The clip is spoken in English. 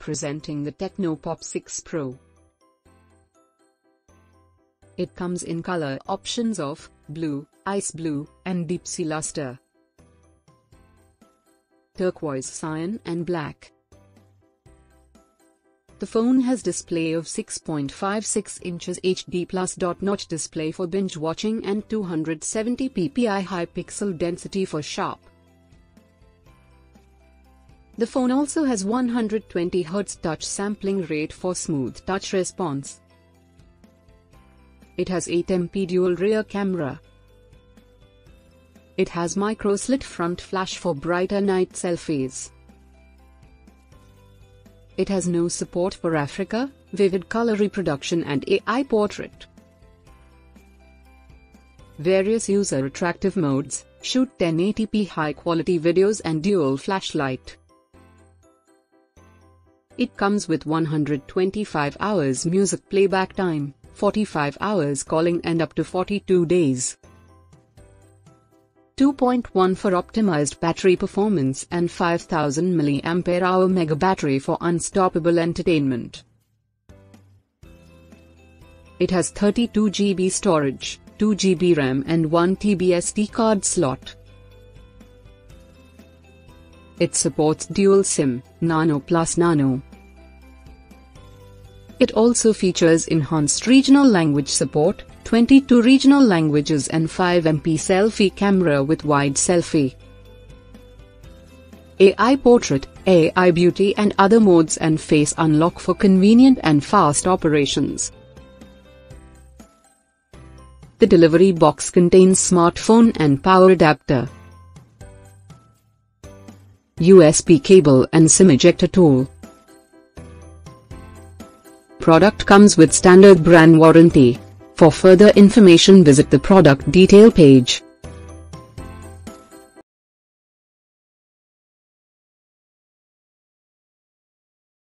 Presenting the Tecno Pop 6 Pro. It comes in color options of blue, ice blue, and deep sea luster, turquoise, cyan, and black. The phone has display of 6.56 inches HD+Dot notch display for binge watching and 270 ppi high pixel density for sharp. The phone also has 120 Hz touch sampling rate for smooth touch response. It has 8MP dual rear camera. It has micro slit front flash for brighter night selfies. It has no support for Africa, vivid color reproduction and AI portrait. Various user attractive modes, shoot 1080p high quality videos and dual flashlight. It comes with 125 hours music playback time, 45 hours calling and up to 42 days. 2.1 for optimized battery performance and 5000 mAh mega battery for unstoppable entertainment. It has 32 GB storage, 2 GB RAM and 1 TB SD card slot. It supports dual SIM, Nano plus Nano. It also features enhanced regional language support, 22 regional languages and 5MP selfie camera with wide selfie, AI portrait, AI beauty and other modes and face unlock for convenient and fast operations. The delivery box contains smartphone and power adapter, USB cable and SIM ejector tool. Product comes with standard brand warranty. For further information visit the product detail page.